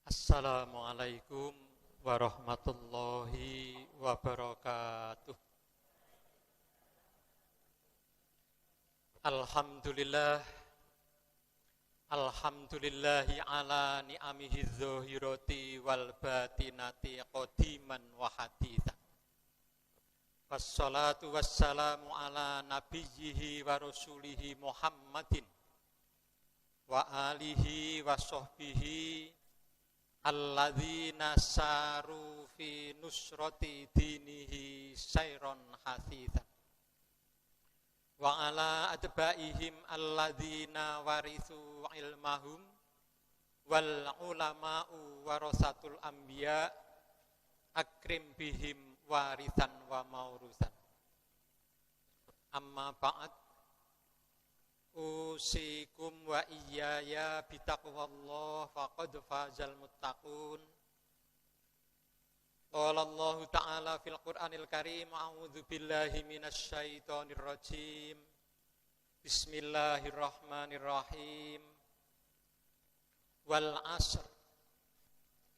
Assalamualaikum warahmatullahi wabarakatuh. Alhamdulillah, alhamdulillahi ala ni'amihi dzahirati wal batinati qadiman wa hadithan. Wassalatu wassalamu ala nabiyyihi wa rasulihi Muhammadin wa alihi wa sahbihi alladzina saru fi nusrati dinihi sayron hasithan wa ala adbaihim alladzina warithu ilmahum wal ulama'u warasatul anbiya akrim bihim warithan wa maurusan. Amma ba'd, usikum wa iyaya bitaqwallah faqad fazal muttaqun. Qala Allah Ta'ala fil Qur'anil Karim, a'udzu billahi minasy syaithanir rajim. Bismillahirrahmanirrahim. Wal 'asr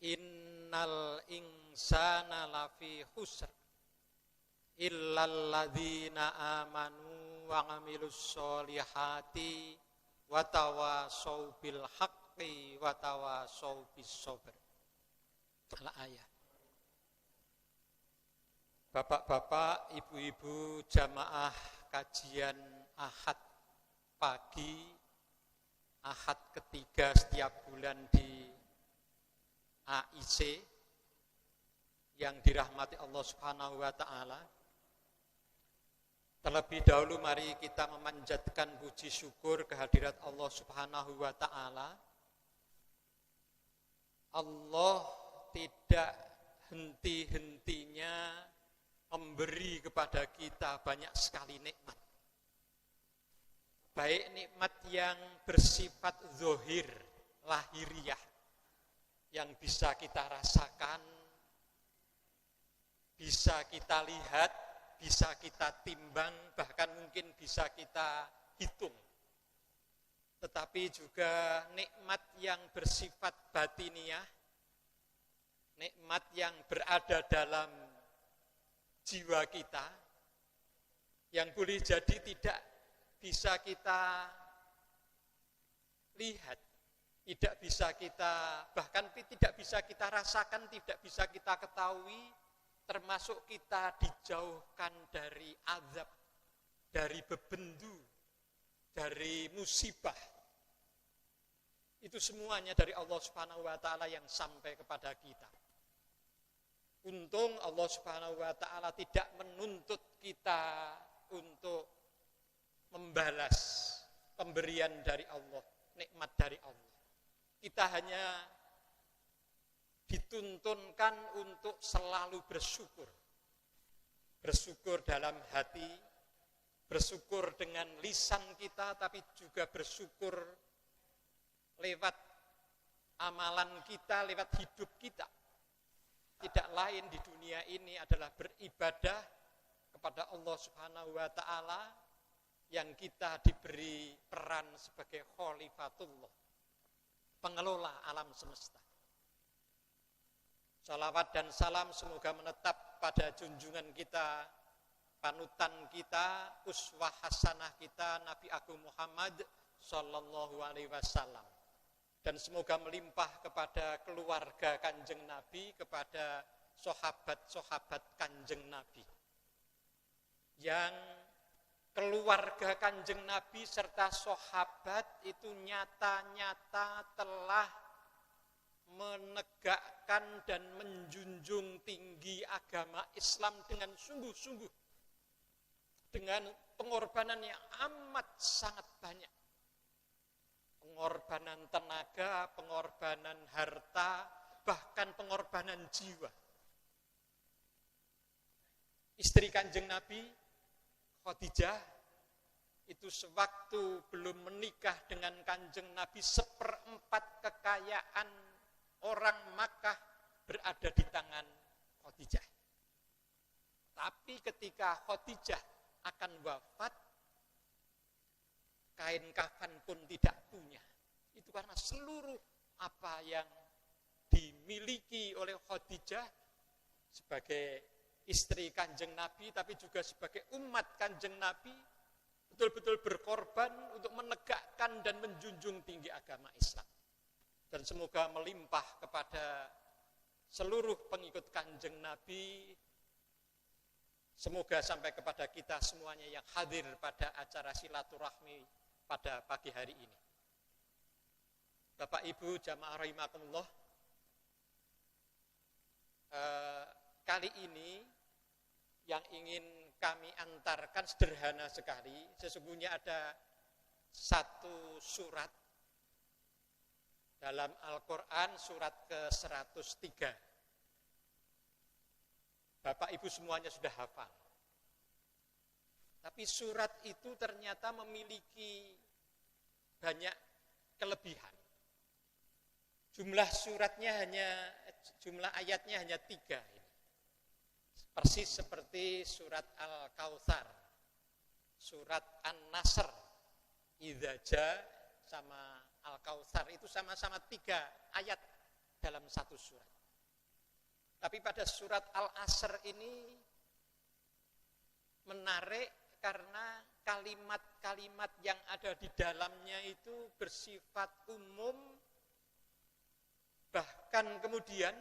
innal insana lafi khusr illal ladzina amanu wa 'amilus sholihati wa tawashaw bil haqqi wa tawashaw bis sabr. Al-ayat. Bapak-bapak, ibu-ibu jamaah kajian Ahad pagi, Ahad ketiga setiap bulan di AIC yang dirahmati Allah Subhanahu wa taala. Terlebih dahulu mari kita memanjatkan puji syukur kehadirat Allah Subhanahu wa taala. Allah tidak henti-hentinya memberi kepada kita banyak sekali nikmat. Baik nikmat yang bersifat zahir, lahiriah, yang bisa kita rasakan, bisa kita lihat, bisa kita timbang, bahkan mungkin bisa kita hitung. Tetapi juga nikmat yang bersifat batiniah, nikmat yang berada dalam jiwa kita, yang boleh jadi tidak bisa kita lihat, tidak bisa kita, bahkan tidak bisa kita rasakan, tidak bisa kita ketahui, termasuk kita dijauhkan dari azab, dari bebendu, dari musibah. Itu semuanya dari Allah Subhanahu wa taala yang sampai kepada kita. Untung Allah Subhanahu wa taala tidak menuntut kita untuk membalas pemberian dari Allah, nikmat dari Allah. Kita hanya dituntunkan untuk selalu bersyukur. Bersyukur dalam hati, bersyukur dengan lisan kita, tapi juga bersyukur lewat amalan kita, lewat hidup kita. Tidak lain di dunia ini adalah beribadah kepada Allah Subhanahu wa taala yang kita diberi peran sebagai khalifatullah, pengelola alam semesta. Salawat dan salam semoga menetap pada junjungan kita, panutan kita, uswah hasanah kita, Nabi Agung Muhammad sallallahu alaihi wasallam. Dan semoga melimpah kepada keluarga Kanjeng Nabi, kepada sahabat-sahabat Kanjeng Nabi. Yang keluarga Kanjeng Nabi serta sahabat itu nyata-nyata telah menegakkan dan menjunjung tinggi agama Islam dengan sungguh-sungguh, dengan pengorbanan yang amat sangat banyak. Pengorbanan tenaga, pengorbanan harta, bahkan pengorbanan jiwa. Istri Kanjeng Nabi, Khadijah, itu sewaktu belum menikah dengan Kanjeng Nabi, 1/4 kekayaan orang Makkah berada di tangan Khadijah. Tapi ketika Khadijah akan wafat, kain kafan pun tidak punya. Itu karena seluruh apa yang di dimiliki oleh Khadijah sebagai istri Kanjeng Nabi, tapi juga sebagai umat Kanjeng Nabi, betul-betul berkorban untuk menegakkan dan menjunjung tinggi agama Islam. Dan semoga melimpah kepada seluruh pengikut Kanjeng Nabi. Semoga sampai kepada kita semuanya yang hadir pada acara silaturahmi pada pagi hari ini. Bapak Ibu jamaah rahimakumullah, kali ini yang ingin kami antarkan sederhana sekali. Sesungguhnya ada satu surat dalam Al-Quran, surat ke-103. Bapak Ibu semuanya sudah hafal. Tapi surat itu ternyata memiliki banyak kelebihan. Jumlah ayatnya hanya 3. Persis seperti surat Al-Kautsar, surat An-Nasr, Idza Jaa sama Al-Kautsar itu sama-sama 3 ayat dalam satu surat. Tapi pada surat Al-Asr ini menarik karena kalimat-kalimat yang ada di dalamnya itu bersifat umum. Bahkan kemudian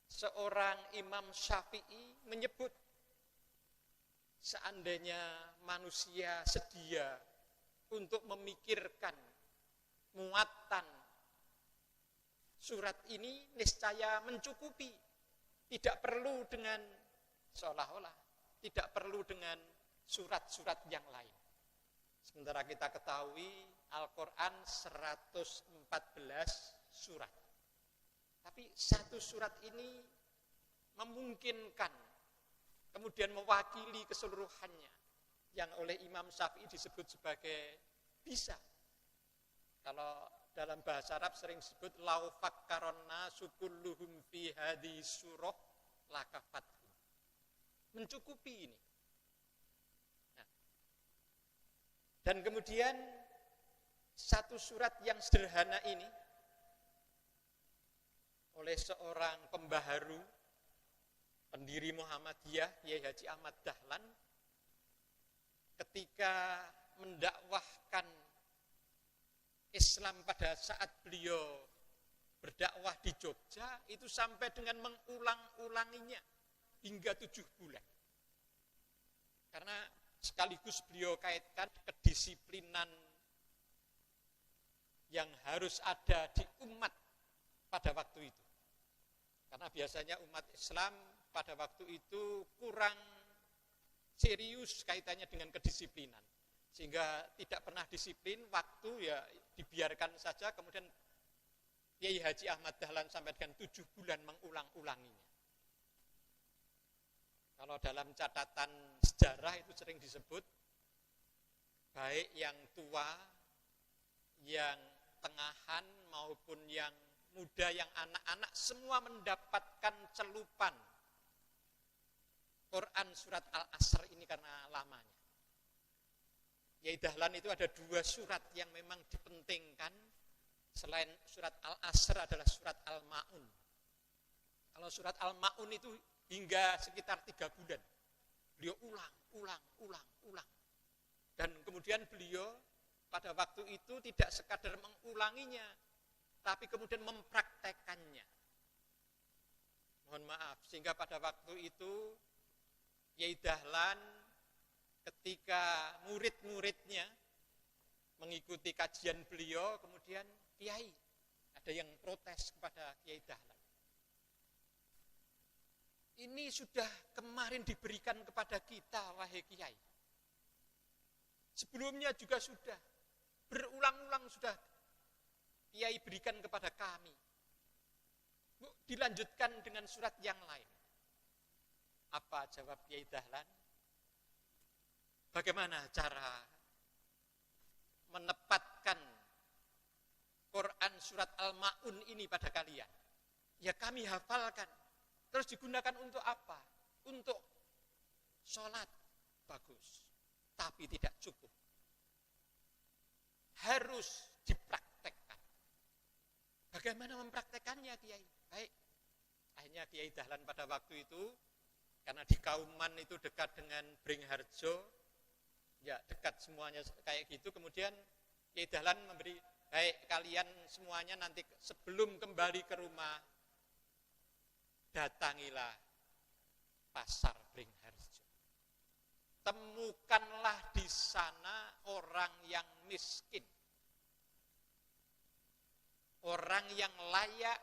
seorang Imam Syafi'i menyebut seandainya manusia sedia untuk memikirkan muatan surat ini, niscaya mencukupi. Tidak perlu dengan seolah-olah, tidak perlu dengan surat-surat yang lain. Sementara kita ketahui Al-Quran 114 surat. Tapi satu surat ini memungkinkan, kemudian mewakili keseluruhannya, yang oleh Imam Syafi'i disebut sebagai bisa. Kalau dalam bahasa Arab sering disebut lau fakkaronna sukulluhum fi hadhi surah lakafathum. Mencukupi ini. Nah, dan kemudian satu surat yang sederhana ini oleh seorang pembaharu, pendiri Muhammadiyah, Kiai Haji Ahmad Dahlan, ketika mendakwahkan Islam pada saat beliau berdakwah di Jogja, itu sampai dengan mengulang-ulanginya hingga 7 bulan. Karena sekaligus beliau kaitkan kedisiplinan yang harus ada di umat pada waktu itu. Karena biasanya umat Islam pada waktu itu kurang serius kaitannya dengan kedisiplinan. Sehingga tidak pernah disiplin, waktu ya dibiarkan saja, kemudian Kiai Haji Ahmad Dahlan sampai dengan 7 bulan mengulang-ulanginya. Kalau dalam catatan sejarah itu sering disebut, baik yang tua, yang tengahan maupun yang muda, yang anak-anak, semua mendapatkan celupan Quran surat Al-Asr ini karena lamanya. Kiai Dahlan itu ada 2 surat yang memang dipentingkan. Selain surat Al-Asr adalah surat Al-Ma'un. Kalau surat Al-Ma'un itu hingga sekitar 3 bulan. Beliau ulang. Dan kemudian beliau pada waktu itu tidak sekadar mengulanginya, tapi kemudian mempraktekannya. Mohon maaf, sehingga pada waktu itu Kiai Dahlan ketika murid-muridnya mengikuti kajian beliau, kemudian Kiai, ada yang protes kepada Kiai Dahlan. Ini sudah kemarin diberikan kepada kita, wahai Kiai. Sebelumnya juga sudah, berulang-ulang sudah Kiai berikan kepada kami. Dilanjutkan dengan surat yang lain. Apa jawab Kiai Dahlan? Bagaimana cara menepatkan Quran surat Al-Ma'un ini pada kalian? Ya kami hafalkan. Terus digunakan untuk apa? Untuk sholat. Bagus. Tapi tidak cukup. Harus dipraktekkan. Bagaimana mempraktekannya Kiai? Baik. Akhirnya Kiai Dahlan pada waktu itu, karena di Kauman itu dekat dengan Bringharjo, ya dekat semuanya kayak gitu, kemudian Kiai Dahlan memberi, baik kalian semuanya nanti sebelum kembali ke rumah, datangilah pasar Bringharjo. Temukanlah di sana orang yang miskin. Orang yang layak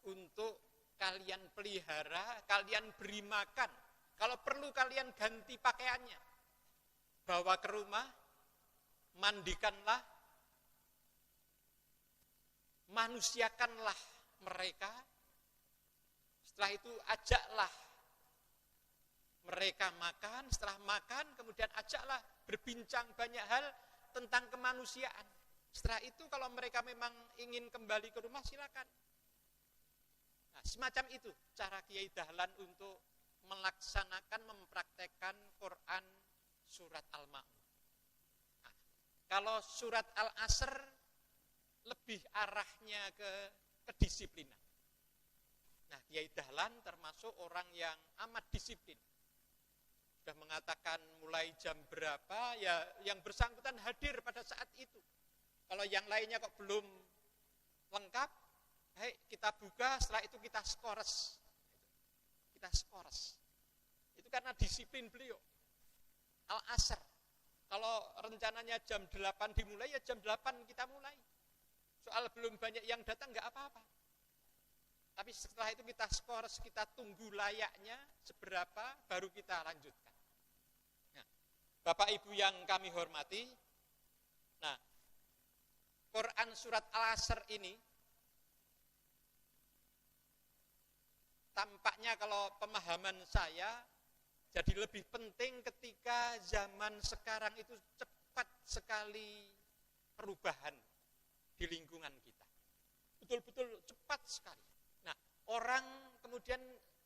untuk kalian pelihara, kalian beri makan. Kalau perlu kalian ganti pakaiannya. Bawa ke rumah, mandikanlah, manusiakanlah mereka. Setelah itu ajaklah mereka makan, setelah makan kemudian ajaklah berbincang banyak hal tentang kemanusiaan. Setelah itu kalau mereka memang ingin kembali ke rumah silakan. Nah, semacam itu cara Kiai Dahlan untuk melaksanakan, mempraktekkan Quran surat Al-Ma'un. Nah, kalau surat Al-Asr lebih arahnya ke kedisiplinan. Nah, Kiai Dahlan termasuk orang yang amat disiplin. Sudah mengatakan mulai jam berapa, ya yang bersangkutan hadir pada saat itu. Kalau yang lainnya kok belum lengkap, baik kita buka, setelah itu kita skores. Kita skores. Itu karena disiplin beliau. Al-Asr. Kalau rencananya jam 8 dimulai, ya jam 8 kita mulai. Soal belum banyak yang datang, nggak apa-apa. Tapi setelah itu kita skores, kita tunggu layaknya seberapa, baru kita lanjutkan. Nah, Bapak Ibu yang kami hormati, nah, Quran surat Al-Asr ini tampaknya kalau pemahaman saya jadi lebih penting ketika zaman sekarang itu cepat sekali perubahan di lingkungan kita. Betul-betul cepat sekali. Nah, orang kemudian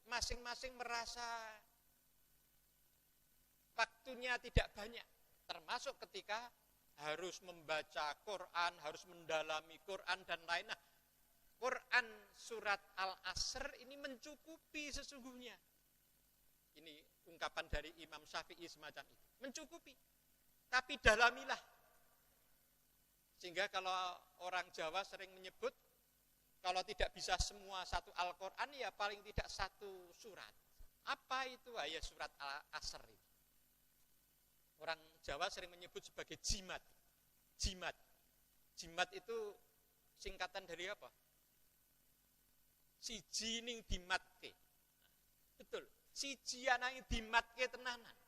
masing-masing merasa waktunya tidak banyak, termasuk ketika harus membaca Quran, harus mendalami Quran dan lain. Nah, Quran surat Al-Asr ini mencukupi sesungguhnya. Ini ungkapan dari Imam Syafi'i semacam itu. Mencukupi. Tapi dalamilah. Sehingga kalau orang Jawa sering menyebut, kalau tidak bisa semua satu Al-Quran, ya paling tidak satu surat. Apa itu ayat surat Al-Asr ini? Orang Jawa sering menyebut sebagai jimat. Jimat. Jimat itu singkatan dari apa? Siji ning dimatke. Betul. Siji anang dimatke tenanan.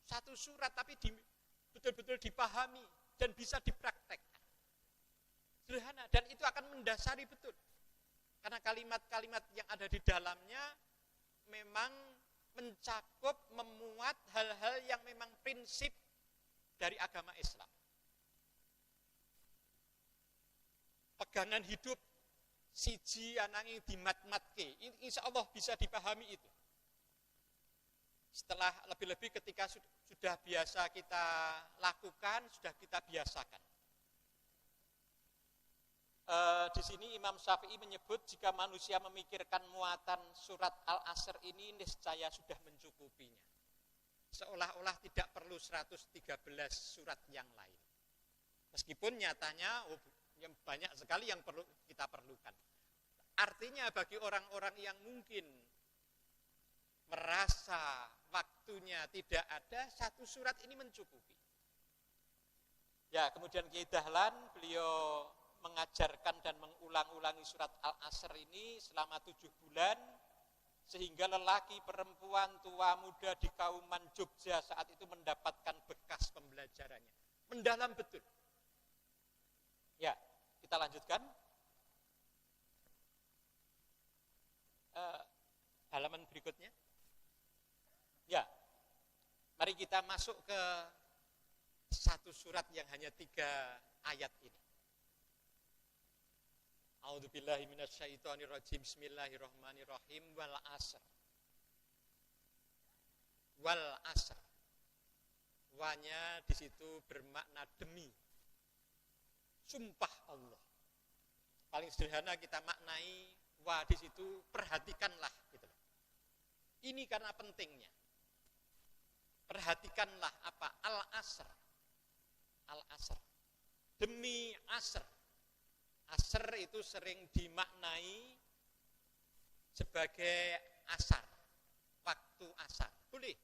Satu surat tapi betul-betul dipahami dan bisa dipraktekkan. Sederhana, dan itu akan mendasari betul. Karena kalimat-kalimat yang ada di dalamnya memang mencakup, memuat hal-hal yang memang prinsip dari agama Islam. Pegangan hidup siji ananging dimat-matke, insya Allah bisa dipahami itu. Setelah lebih-lebih ketika sudah biasa kita lakukan, sudah kita biasakan. Di sini Imam Syafi'i menyebut jika manusia memikirkan muatan surat Al-Asr ini niscaya sudah mencukupinya. Seolah-olah tidak perlu 113 surat yang lain. Meskipun nyatanya banyak sekali yang perlu kita perlukan. Artinya bagi orang-orang yang mungkin merasa waktunya tidak ada, satu surat ini mencukupi. Ya, kemudian Kiai Dahlan beliau mengajarkan dan mengulang-ulangi surat Al-Asr ini selama 7 bulan, sehingga lelaki, perempuan, tua, muda di Kauman Jogja saat itu mendapatkan bekas pembelajarannya. Mendalam betul. Ya, kita lanjutkan. Halaman berikutnya. Ya, mari kita masuk ke satu surat yang hanya 3 ayat ini. A'udzubillahi minasyaitonirrajim. Bismillahirrahmanirrahim. Wal asr. Wal asr. Wanya di situ bermakna demi. Sumpah Allah. paling sederhana kita maknai wa di situ perhatikanlah gitu. Ini karena pentingnya. Perhatikanlah apa? Al-asr. Al-asr. Demi asr. Asr itu sering dimaknai sebagai asar. Waktu asar. Boleh.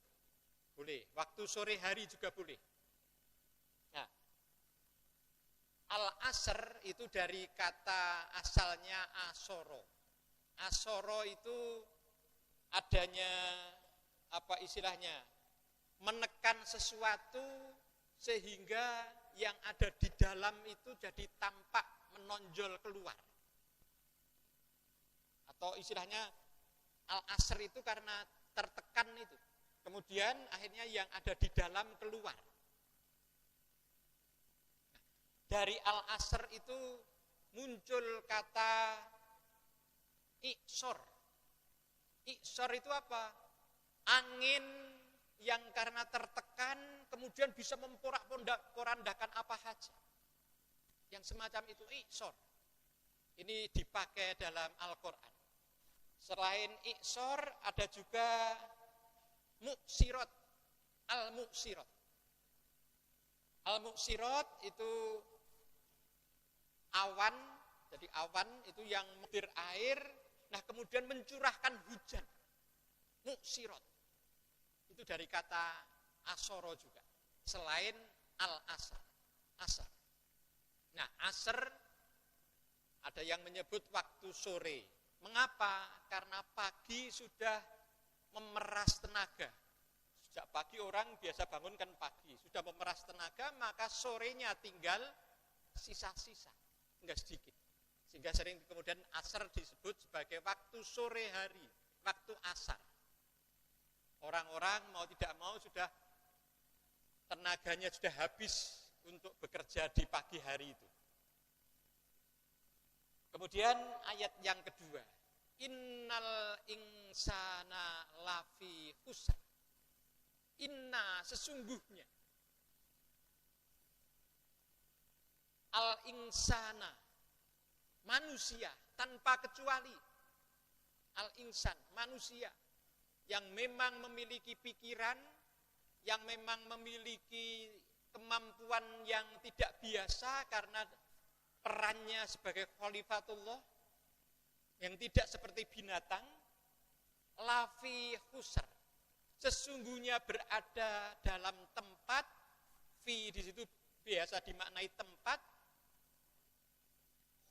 Boleh. Waktu sore hari juga boleh. Nah, al-asr itu dari kata asalnya asoro. Asoro itu adanya apa istilahnya? Menekan sesuatu sehingga yang ada di dalam itu jadi tampak menonjol keluar. Atau istilahnya al-asr itu karena tertekan itu. Kemudian akhirnya yang ada di dalam keluar. Dari al-asr itu muncul kata iksor. Iksor itu apa? Angin yang karena tertekan kemudian bisa memporak-porandakan apa saja. Yang semacam itu iksor. Ini dipakai dalam Al-Quran. Selain iksor ada juga muksirot. Al-muksirot. Al-muksirot itu awan. Jadi awan itu yang mengalir air. Nah kemudian mencurahkan hujan. Muksirot. Itu dari kata asoro juga. Selain al-asr. Asar. Nah, asr ada yang menyebut waktu sore. Mengapa? Karena pagi sudah memeras tenaga. Sejak pagi orang biasa bangunkan pagi. Sudah memeras tenaga, maka sorenya tinggal sisa-sisa. Enggak sedikit. Sehingga sering kemudian asar disebut sebagai waktu sore hari. Waktu asar. Orang-orang mau tidak mau sudah tenaganya sudah habis untuk bekerja di pagi hari itu. Kemudian ayat yang kedua. Innal insana lafi khusr. Inna sesungguhnya. Al insana manusia tanpa kecuali. Al insan manusia yang memang memiliki pikiran, yang memang memiliki kemampuan yang tidak biasa karena perannya sebagai khalifatullah, yang tidak seperti binatang, lafi khusr, sesungguhnya berada dalam tempat, fi di situ biasa dimaknai tempat,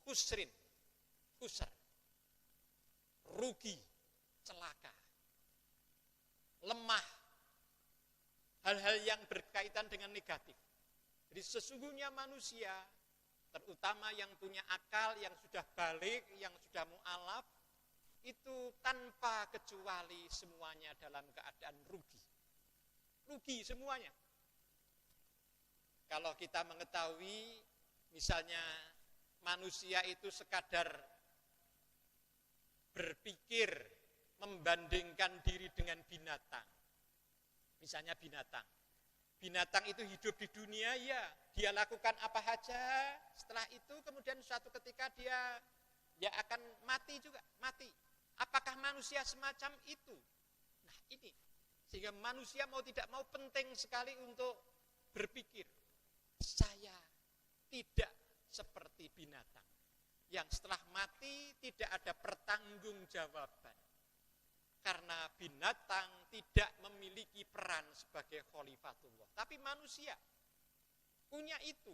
khusrin, khusr, rugi, celaka, lemah, hal-hal yang berkaitan dengan negatif. Jadi sesungguhnya manusia, terutama yang punya akal, yang sudah balik, yang sudah mu'alaf, itu tanpa kecuali semuanya dalam keadaan rugi. Rugi semuanya. Kalau kita mengetahui, misalnya manusia itu sekadar berpikir, membandingkan diri dengan binatang. Misalnya binatang. Binatang itu hidup di dunia, ya, dia lakukan apa saja. Setelah itu kemudian suatu ketika dia akan mati juga, mati. Apakah manusia semacam itu? Nah ini, sehingga manusia mau tidak mau penting sekali untuk berpikir. Saya tidak seperti binatang yang setelah mati tidak ada pertanggungjawaban. Karena binatang tidak memiliki peran sebagai khalifatullah. Tapi manusia punya itu.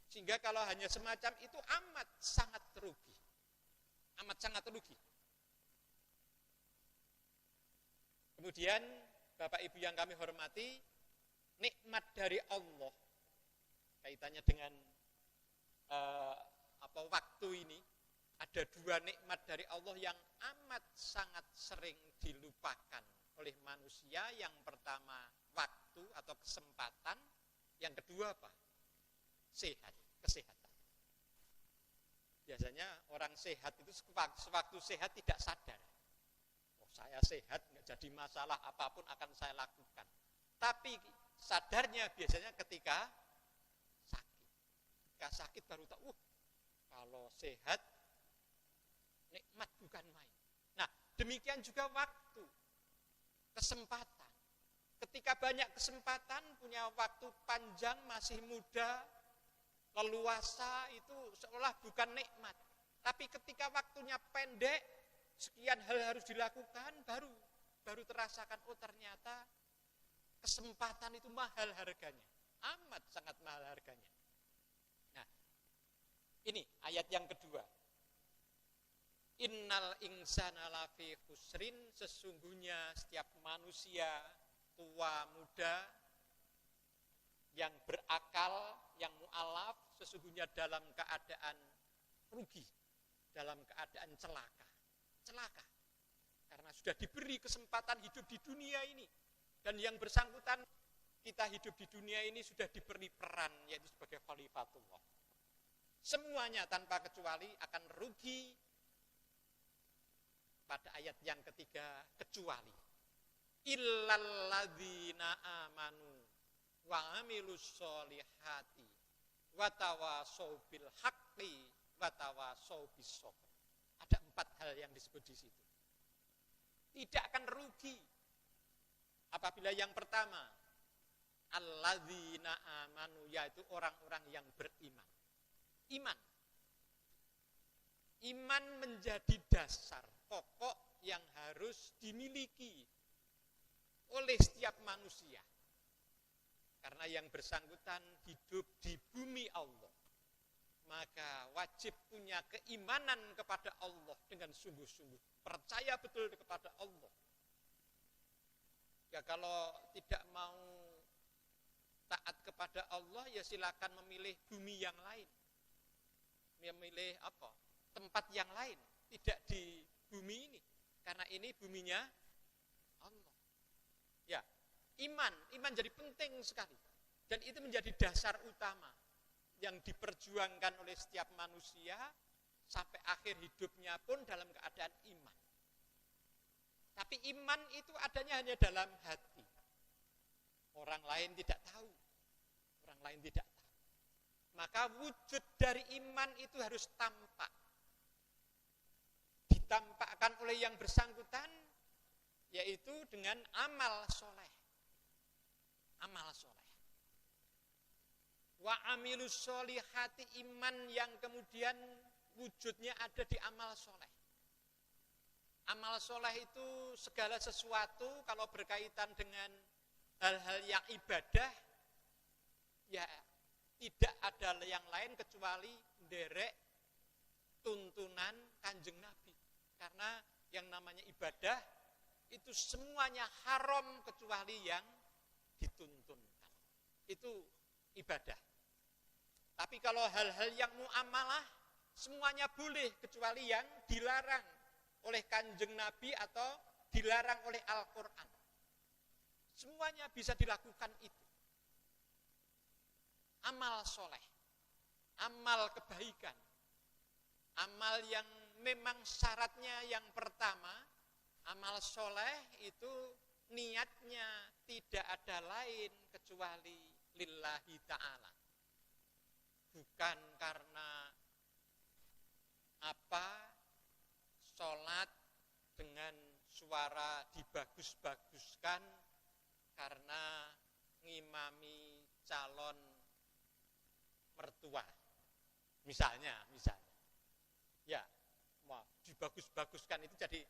Sehingga kalau hanya semacam itu amat sangat rugi. Amat sangat rugi. Kemudian Bapak Ibu yang kami hormati, nikmat dari Allah kaitannya dengan waktu ini. Ada dua nikmat dari Allah yang amat sangat sering dilupakan oleh manusia. Yang pertama waktu atau kesempatan. Yang kedua apa? Sehat, kesehatan. Biasanya orang sehat itu sewaktu sehat tidak sadar. Oh, saya sehat, nggak jadi masalah apapun akan saya lakukan. Tapi sadarnya biasanya ketika sakit. Ketika sakit baru tahu, kalau sehat demikian juga waktu, kesempatan. Ketika banyak kesempatan, punya waktu panjang, masih muda, leluasa, itu seolah bukan nikmat. Tapi ketika waktunya pendek, sekian hal harus dilakukan, baru terasakan, oh ternyata kesempatan itu mahal harganya. Amat sangat mahal harganya. Nah, ini ayat yang kedua. Innal insana lafi khusrin, sesungguhnya setiap manusia, tua, muda, yang berakal, yang mu'alaf, sesungguhnya dalam keadaan rugi, dalam keadaan celaka. Celaka. Karena sudah diberi kesempatan hidup di dunia ini. Dan yang bersangkutan, kita hidup di dunia ini sudah diberi peran, yaitu sebagai khalifatullah. Semuanya tanpa kecuali akan rugi pada ayat yang ketiga, kecuali illalladzina amanu wa amilus solihati wa tawasau bil haqqi wa tawasau bis sabr. Ada 4 hal yang disebut di situ. Tidak akan rugi apabila yang pertama, alladzina amanu, yaitu orang-orang yang beriman. Iman menjadi dasar pokok yang harus dimiliki oleh setiap manusia. Karena yang bersangkutan hidup di bumi Allah, maka wajib punya keimanan kepada Allah dengan sungguh-sungguh. Percaya betul kepada Allah. Ya kalau tidak mau taat kepada Allah, ya silakan memilih bumi yang lain. Memilih apa? Tempat yang lain. Tidak di bumi ini. Karena ini buminya Allah. Ya, iman jadi penting sekali. Dan itu menjadi dasar utama yang diperjuangkan oleh setiap manusia sampai akhir hidupnya pun dalam keadaan iman. Tapi iman itu adanya hanya dalam hati. Orang lain tidak tahu. Orang lain tidak tahu. Maka wujud dari iman itu harus tampak. Ditampakkan oleh yang bersangkutan, yaitu dengan amal soleh. Amal soleh. Wa amilus solihati, iman yang kemudian wujudnya ada di amal soleh. Amal soleh itu segala sesuatu kalau berkaitan dengan hal-hal yang ibadah, ya tidak ada yang lain kecuali derek tuntunan Kanjeng Nabi. Karena yang namanya ibadah itu semuanya haram kecuali yang dituntunkan. Itu ibadah. Tapi kalau hal-hal yang muamalah semuanya boleh kecuali yang dilarang oleh Kanjeng Nabi atau dilarang oleh Al-Quran. Semuanya bisa dilakukan itu. Amal soleh, amal kebaikan, amal yang memang syaratnya yang pertama, amal soleh itu niatnya tidak ada lain kecuali lillahi ta'ala. Bukan karena apa, sholat dengan suara dibagus-baguskan karena ngimami calon mertua. Misalnya. Ya, dibagus-baguskan itu jadi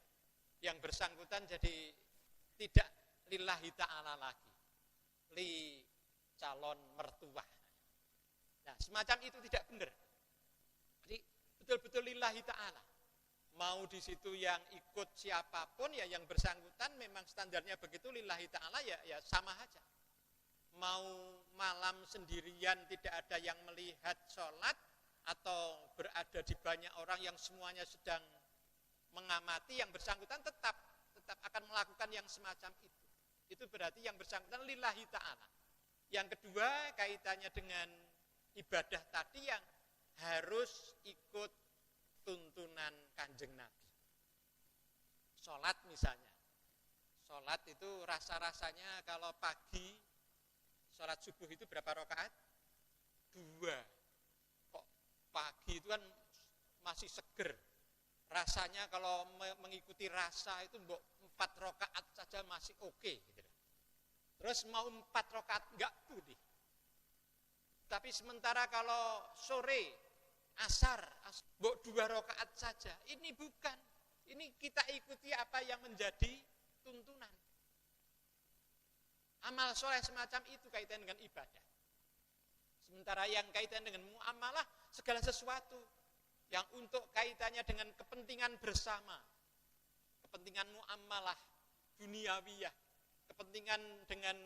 yang bersangkutan jadi tidak lillahi ta'ala lagi. Li calon mertua. Nah, semacam itu tidak benar. Jadi betul-betul lillahi ta'ala. Mau di situ yang ikut siapapun, ya yang bersangkutan memang standarnya begitu lillahi ta'ala, ya sama aja. Mau malam sendirian tidak ada yang melihat sholat, atau berada di banyak orang yang semuanya sedang mengamati, yang bersangkutan tetap akan melakukan yang semacam itu. Itu berarti yang bersangkutan lillahi ta'ala. Yang kedua, kaitannya dengan ibadah tadi yang harus ikut tuntunan Kanjeng Nabi. Sholat misalnya. Sholat itu rasa-rasanya kalau pagi, sholat subuh itu berapa rakaat? 2. Kok pagi itu kan masih seger. rasanya kalau mengikuti rasa itu 4 rakaat saja masih oke gitu. Terus mau 4 rakaat enggak boleh. Tapi sementara kalau sore, asar 2 rakaat saja, ini bukan. Ini kita ikuti apa yang menjadi tuntunan. Amal soleh semacam itu kaitan dengan ibadah. Sementara yang kaitan dengan muamalah, segala sesuatu yang untuk kaitannya dengan kepentingan bersama, kepentingan muamalah duniawiyah, kepentingan dengan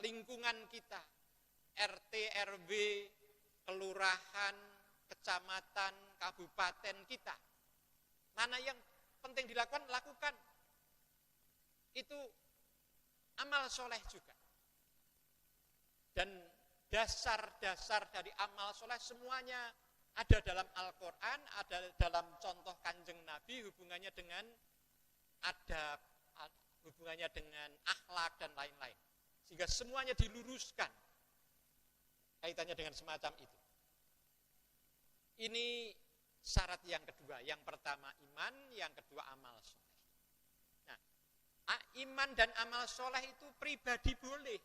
lingkungan kita, RT, RW, kelurahan, kecamatan, kabupaten kita. Mana yang penting dilakukan, lakukan. Itu amal soleh juga. Dan dasar-dasar dari amal soleh semuanya ada dalam Al-Quran, ada dalam contoh Kanjeng Nabi, hubungannya dengan adab, hubungannya dengan akhlak dan lain-lain. Sehingga semuanya diluruskan kaitannya dengan semacam itu. Ini syarat yang kedua. Yang pertama iman, yang kedua amal soleh. Nah, iman dan amal soleh itu pribadi boleh,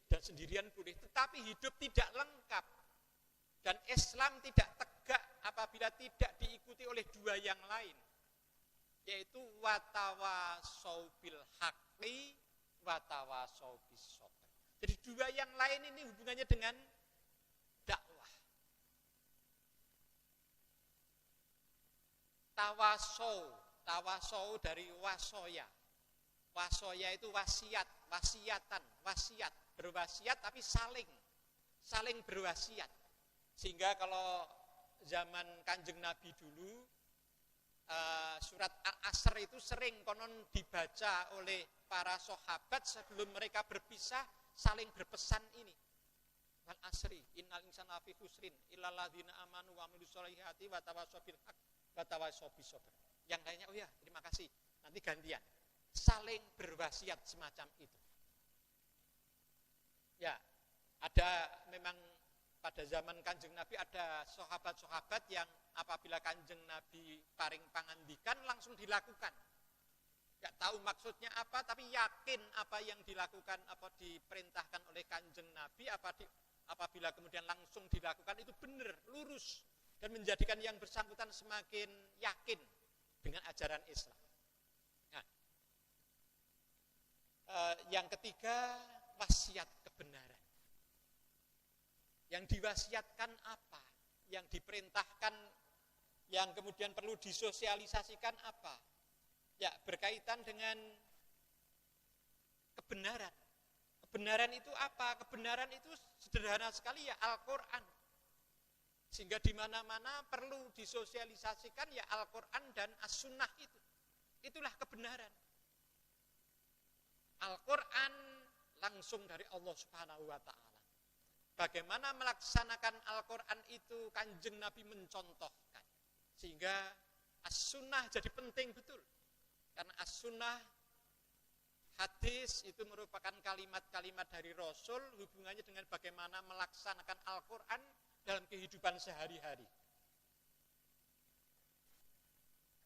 dan sendirian boleh, tetapi hidup tidak lengkap. Dan Islam tidak tegak apabila tidak diikuti oleh dua yang lain, yaitu watawasau bil haqqi, watawasau bis sabr. Jadi dua yang lain ini hubungannya dengan dakwah. Tawasau dari wasoya. Wasoya itu wasiat, wasiat, berwasiat tapi saling berwasiat. Sehingga kalau zaman Kanjeng Nabi dulu, surat Al-Asr itu sering konon dibaca oleh para sahabat sebelum mereka berpisah, saling berpesan ini. Al-Asri, innal insana lafi khusrin, illal ladzina amanu wa amilus solihati wa tawassaw bil haqq wa tawassaw bis sabr. Yang lainnya, oh ya, terima kasih. Nanti gantian. Saling berwasiat semacam itu. Ya, ada memang pada zaman Kanjeng Nabi ada sahabat-sahabat yang apabila Kanjeng Nabi paring pangandikan langsung dilakukan. Gak tahu maksudnya apa, tapi yakin apa yang dilakukan, apa diperintahkan oleh Kanjeng Nabi, apabila kemudian langsung dilakukan itu benar, lurus, dan menjadikan yang bersangkutan semakin yakin dengan ajaran Islam. Nah, yang ketiga, wasiat kebenaran. Yang diwasiatkan apa? Yang diperintahkan, yang kemudian perlu disosialisasikan apa? Ya, berkaitan dengan kebenaran. Kebenaran itu apa? Kebenaran itu sederhana sekali ya, Al-Quran. Sehingga di mana-mana perlu disosialisasikan ya Al-Quran dan As-Sunnah itu. Itulah kebenaran. Al-Quran langsung dari Allah Subhanahu wa Ta'ala. Bagaimana melaksanakan Al-Quran itu Kanjeng Nabi mencontohkan. Sehingga As-Sunnah jadi penting betul. Karena As-Sunnah, hadis itu merupakan kalimat-kalimat dari Rasul, hubungannya dengan bagaimana melaksanakan Al-Quran dalam kehidupan sehari-hari.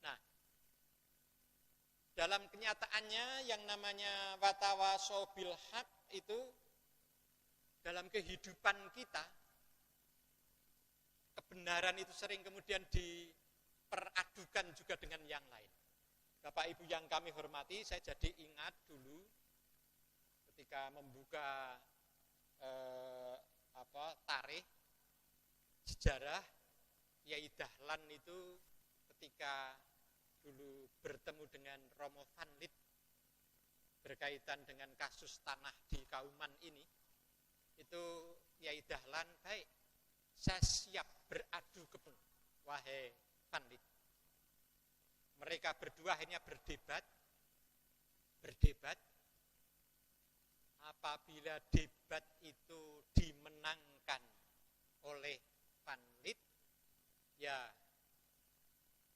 Nah, dalam kenyataannya yang namanya watawasau bil haq itu dalam kehidupan kita, kebenaran itu sering kemudian diperadukan juga dengan yang lain. Bapak Ibu yang kami hormati, saya jadi ingat dulu ketika membuka tarikh sejarah, Kiai Dahlan itu ketika dulu bertemu dengan Romo Van Lith berkaitan dengan kasus tanah di Kauman ini, itu Kiai Dahlan, baik, saya siap beradu kepentingan, wahai Van Lith. Mereka berdua akhirnya berdebat. Apabila debat itu dimenangkan oleh Van Lith, ya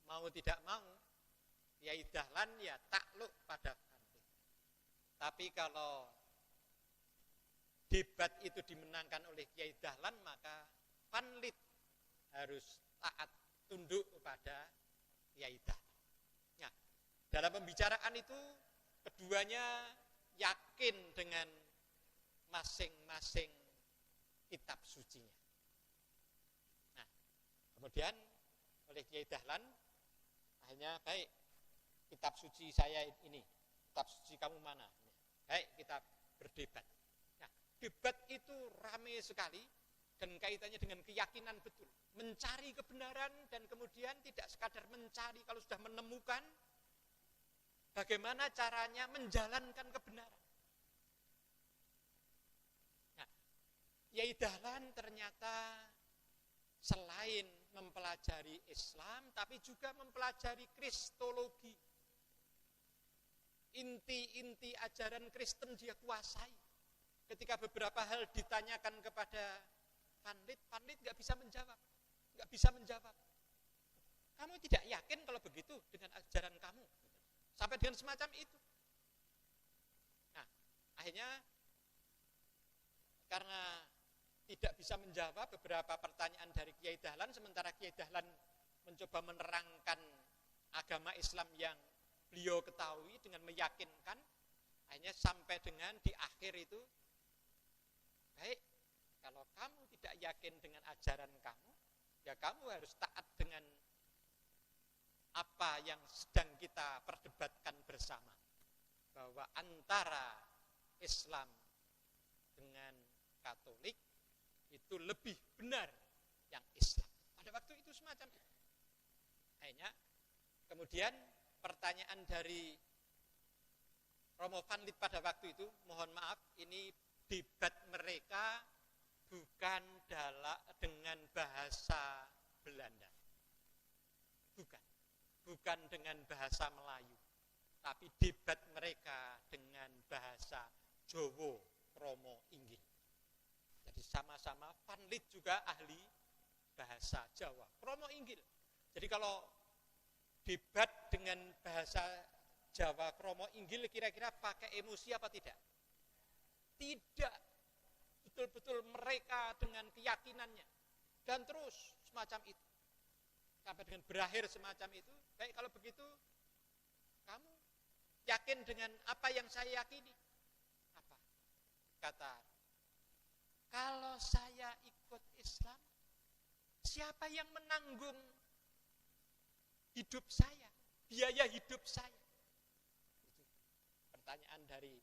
mau tidak mau, Kiai Dahlan ya takluk pada Van Lith. Tapi kalau debat itu dimenangkan oleh Kiai Dahlan, maka Van Lith harus taat tunduk kepada kepada Kiai Dahlan. Nah, dalam pembicaraan itu keduanya yakin dengan masing-masing kitab sucinya. Nah, kemudian oleh Kiai Dahlan akhirnya, baik, kitab suci saya ini, kitab suci kamu mana? Baik, kita berdebat. Nah, debat itu ramai sekali dan kaitannya dengan keyakinan betul. Mencari kebenaran dan kemudian tidak sekadar mencari, kalau sudah menemukan, bagaimana caranya menjalankan kebenaran. Nah, Kiai Dahlan ternyata selain mempelajari Islam, tapi juga mempelajari Kristologi. Inti-inti ajaran Kristen dia kuasai. Ketika beberapa hal ditanyakan kepada Panlit nggak bisa menjawab. Kamu tidak yakin kalau begitu dengan ajaran kamu? Sampai dengan semacam itu. Nah, akhirnya karena tidak bisa menjawab beberapa pertanyaan dari Kiai Dahlan, sementara Kiai Dahlan mencoba menerangkan agama Islam yang beliau ketahui dengan meyakinkan, akhirnya sampai dengan di akhir itu, baik, kalau kamu tidak yakin dengan ajaran kamu, ya kamu harus taat dengan apa yang sedang kita perdebatkan bersama, bahwa antara Islam dengan Katolik itu lebih benar yang Islam. Pada waktu itu semacam itu. Akhirnya kemudian pertanyaan dari Romo Panlit pada waktu itu, mohon maaf, ini debat mereka bukan dengan bahasa Belanda. Bukan dengan bahasa Melayu, tapi debat mereka dengan bahasa Jawa Kromo Inggil. Jadi sama-sama Panlit juga ahli bahasa Jawa Kromo Inggil. Jadi kalau debat dengan bahasa Jawa Kromo Inggil kira-kira pakai emosi apa tidak? Tidak. Betul-betul mereka dengan keyakinannya. Dan terus semacam itu. Sampai dengan berakhir semacam itu. Baik, kalau begitu kamu yakin dengan apa yang saya yakini? Apa? Kata, kalau saya ikut Islam, siapa yang menanggung hidup saya, biaya hidup saya? Itu pertanyaan dari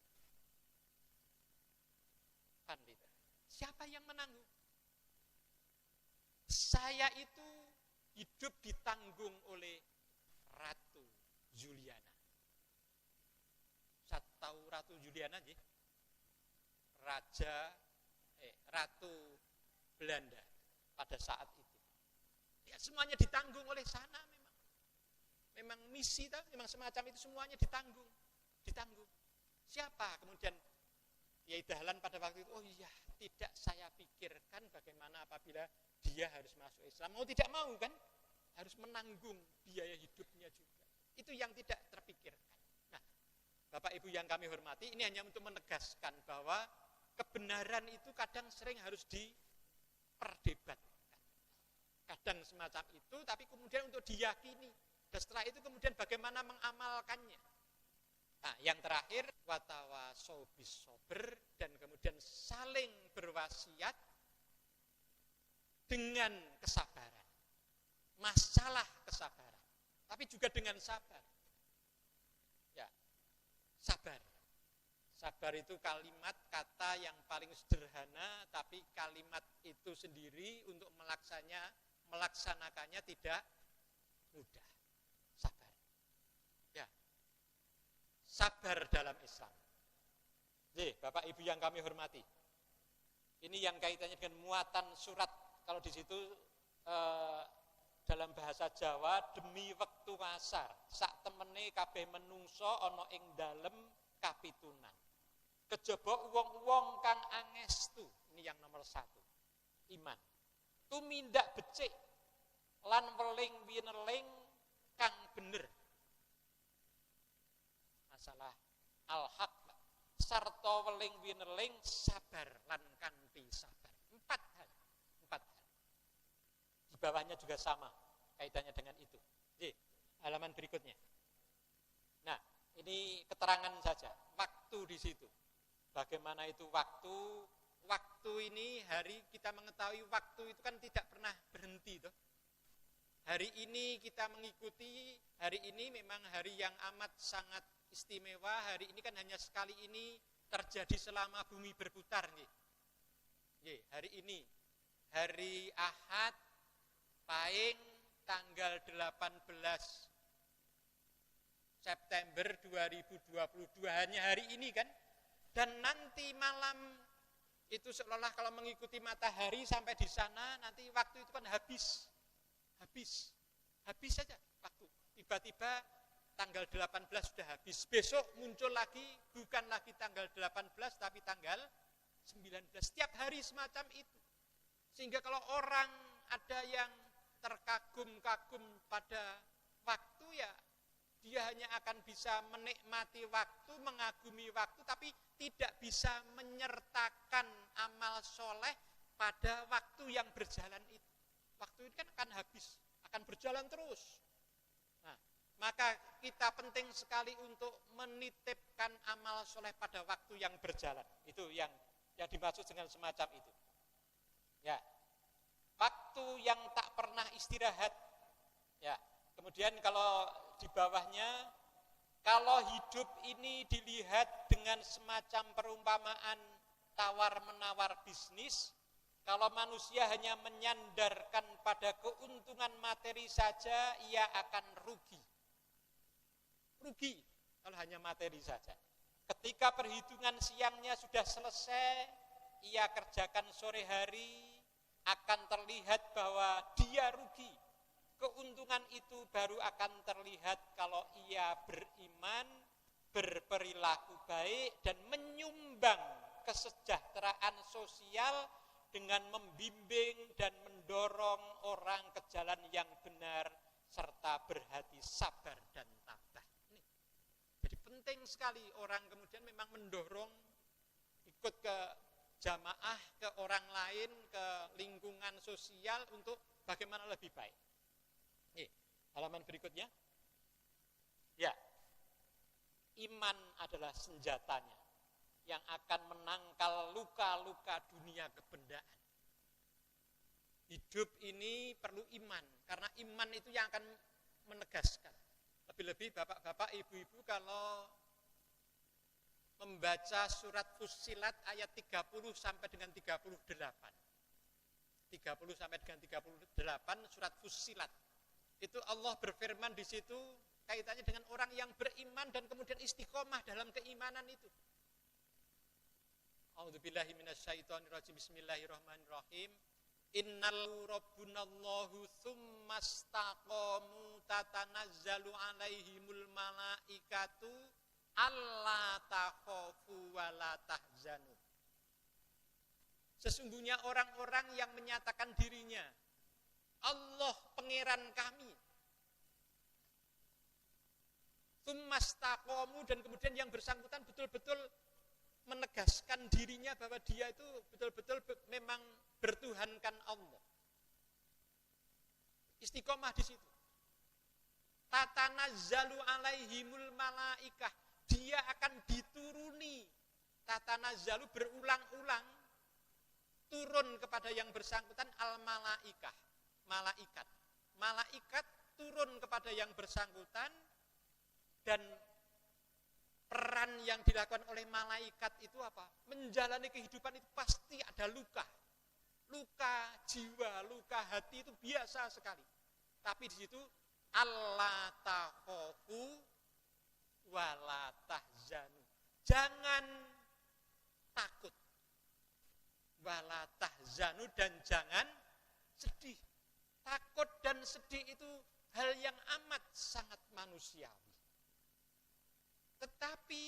Panlit. Siapa yang menanggung? Saya itu hidup ditanggung oleh Ratu Juliana. Saya tahu Ratu Juliana sih? Ratu Belanda pada saat itu. Ya, semuanya ditanggung oleh sana memang. Memang misi, memang semacam itu semuanya ditanggung. Siapa kemudian Kiai Dahlan pada waktu itu, oh iya, tidak saya pikirkan bagaimana apabila dia harus masuk Islam. Mau tidak mau kan, harus menanggung biaya hidupnya juga. Itu yang tidak terpikirkan. Nah, Bapak Ibu yang kami hormati, ini hanya untuk menegaskan bahwa kebenaran itu kadang sering harus diperdebatkan. Kadang semacam itu, tapi kemudian untuk diyakini. Dan setelah itu kemudian bagaimana mengamalkannya. Nah, yang terakhir, watawasau bisober, dan kemudian saling berwasiat dengan kesabaran. Masalah kesabaran, tapi juga dengan sabar. Ya, sabar. Sabar itu kalimat kata yang paling sederhana, tapi kalimat itu sendiri untuk melaksanakannya tidak mudah. Sabar. Ya. Sabar dalam Islam. Bapak Ibu yang kami hormati. Ini yang kaitannya dengan muatan surat. Kalau di situ dalam bahasa Jawa, demi wektu asar, sak temene kabeh menungso ana ing dalem kapitunan. Kejaba wong-wong kang angestu, ini yang nomor 1, iman. Tumindak becik lan weling wineling kang bener. Masalah al-haq sarta weling wineling sabar lan kanthi sabar. 4 hal. Di bawahnya juga sama. kaitannya dengan itu. Jadi, halaman berikutnya. Nah, ini keterangan saja, waktu di situ. Bagaimana itu waktu? Waktu ini, hari kita mengetahui waktu itu kan tidak pernah berhenti toh. Hari ini kita mengikuti, hari ini memang hari yang amat sangat istimewa. Hari ini kan hanya sekali ini terjadi selama bumi berputar. Hari ini, hari Ahad, Pahing, tanggal 18 September 2022, hanya hari ini kan. Dan nanti malam itu seolah-olah kalau mengikuti matahari sampai di sana, nanti waktu itu kan habis saja waktu. Tiba-tiba tanggal 18 sudah habis. Besok muncul lagi, bukan lagi tanggal 18 tapi tanggal 19. Setiap hari semacam itu. Sehingga kalau orang ada yang terkagum-kagum pada waktu, ya dia hanya akan bisa menikmati waktu, mengagumi waktu, tapi tidak bisa menyertakan amal soleh pada waktu yang berjalan itu. Waktu itu kan akan habis, akan berjalan terus. Nah, maka kita penting sekali untuk menitipkan amal soleh pada waktu yang berjalan. Itu yang dimaksud dengan semacam itu. Ya, waktu yang tak pernah istirahat. Ya, kemudian kalau di bawahnya, kalau hidup ini dilihat dengan semacam perumpamaan tawar-menawar bisnis, kalau manusia hanya menyandarkan pada keuntungan materi saja, ia akan rugi. Rugi kalau hanya materi saja. Ketika perhitungan siangnya sudah selesai, ia kerjakan sore hari, akan terlihat bahwa dia rugi. Keuntungan itu baru akan terlihat kalau ia beriman, berperilaku baik, dan menyumbang kesejahteraan sosial dengan membimbing dan mendorong orang ke jalan yang benar, serta berhati sabar dan tabah. Jadi penting sekali orang kemudian memang mendorong ikut ke jamaah, ke orang lain, ke lingkungan sosial untuk bagaimana lebih baik. Halaman berikutnya. Ya, iman adalah senjatanya yang akan menangkal luka-luka dunia kebendaan. Hidup ini perlu iman, karena iman itu yang akan menegaskan. Lebih-lebih bapak-bapak, ibu-ibu kalau membaca surat Fussilat ayat 30 sampai dengan 38. 30 sampai dengan 38 surat Fussilat. Itu Allah berfirman di situ kaitannya dengan orang yang beriman dan kemudian istiqomah dalam keimanan itu. A'udzubillahi minasyaitonirrajim. Bismillahirrahmanirrahim. Innal rabbunallahu tsumastaqamu tatanazzalu alaihimul malaikatu alla takhafu wa la tahzanu. Sesungguhnya orang-orang yang menyatakan dirinya Allah pangeran kami, tsumastaqamu, dan kemudian yang bersangkutan betul-betul menegaskan dirinya bahwa dia itu betul-betul memang bertuhankan Allah. Istiqomah di situ. Tatanazzalu alaihimul malaikah, dia akan dituruni. Tatanazzalu berulang-ulang turun kepada yang bersangkutan al-malaikah, malaikat. Malaikat turun kepada yang bersangkutan, dan peran yang dilakukan oleh malaikat itu apa? Menjalani kehidupan itu pasti ada luka. Luka jiwa, luka hati itu biasa sekali. Tapi di situ alla takhafu wa la tahzanu. Jangan takut. Wa la tahzanu, dan jangan sedih. Takut dan sedih itu hal yang amat sangat manusiawi. Tetapi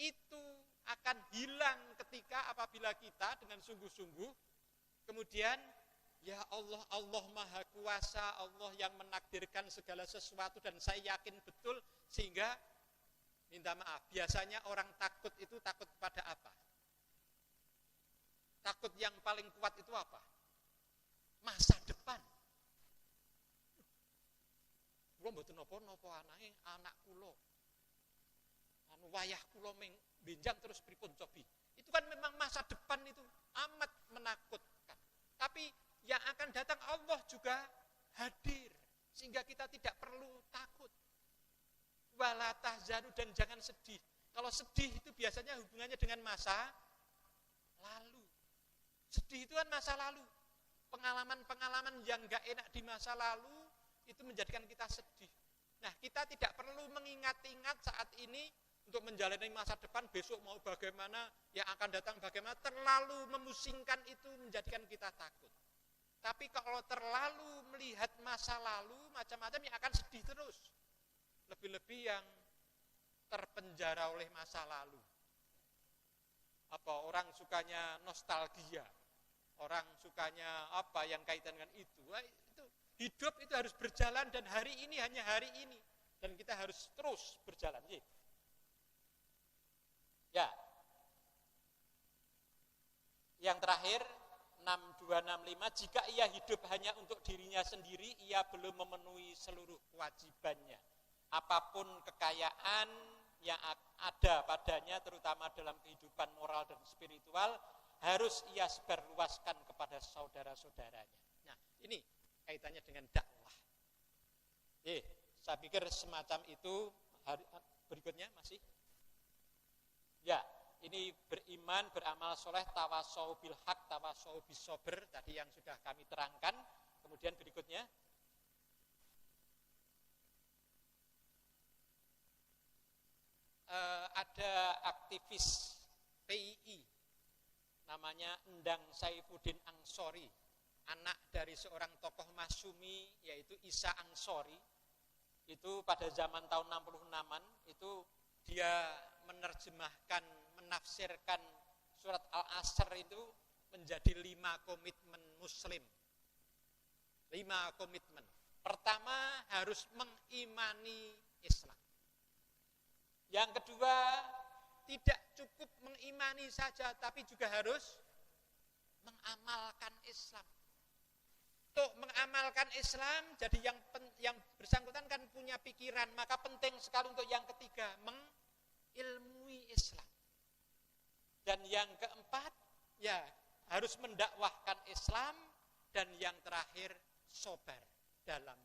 itu akan hilang ketika apabila kita dengan sungguh-sungguh kemudian, ya Allah, Allah Maha Kuasa, Allah yang menakdirkan segala sesuatu, dan saya yakin betul, sehingga minta maaf, biasanya orang takut itu takut pada apa? Takut yang paling kuat itu apa? Masa depan. kula mboten napa-napa anak kula. Wayah kula benjang terus pripun cobi. Itu kan memang masa depan itu amat menakutkan. Tapi yang akan datang Allah juga hadir. Sehingga kita tidak perlu takut. Wala tahzanu, dan jangan sedih. Kalau sedih itu biasanya hubungannya dengan masa lalu. Sedih itu kan masa lalu. Pengalaman-pengalaman yang gak enak di masa lalu itu menjadikan kita sedih. Nah, kita tidak perlu mengingat-ingat saat ini untuk menjalani masa depan, besok mau bagaimana, yang akan datang bagaimana. Terlalu memusingkan itu menjadikan kita takut. Tapi kalau terlalu melihat masa lalu, macam-macam yang akan sedih terus. Lebih-lebih yang terpenjara oleh masa lalu. Apa orang sukanya nostalgia, orang sukanya apa yang kaitan dengan itu. Wah, itu hidup itu harus berjalan, dan hari ini hanya hari ini, dan kita harus terus berjalan. Ya. Yang terakhir 6265, jika ia hidup hanya untuk dirinya sendiri, ia belum memenuhi seluruh kewajibannya. Apapun kekayaan yang ada padanya, terutama dalam kehidupan moral dan spiritual, harus ia sebarluaskan kepada saudara-saudaranya. Nah, ini kaitannya dengan dakwah. Saya pikir semacam itu. Berikutnya masih. Ya, ini beriman, beramal soleh, tawasau bil haq, tawasau bis sober, tadi yang sudah kami terangkan. Kemudian berikutnya. Ada aktivis PII, namanya Endang Saifuddin Ansori, anak dari seorang tokoh Masyumi, yaitu Isa Ansori. Itu pada zaman tahun 66-an, itu dia menerjemahkan, menafsirkan surat Al-Asr itu menjadi 5 komitmen Muslim. 5 komitmen. Pertama, harus mengimani Islam. Yang kedua, tidak cukup mengimani saja, tapi juga harus mengamalkan Islam. Untuk mengamalkan Islam, jadi yang bersangkutan kan punya pikiran, maka penting sekali untuk yang ketiga, mengilmui Islam. Dan yang keempat, ya harus mendakwahkan Islam. Dan yang terakhir, sabar dalam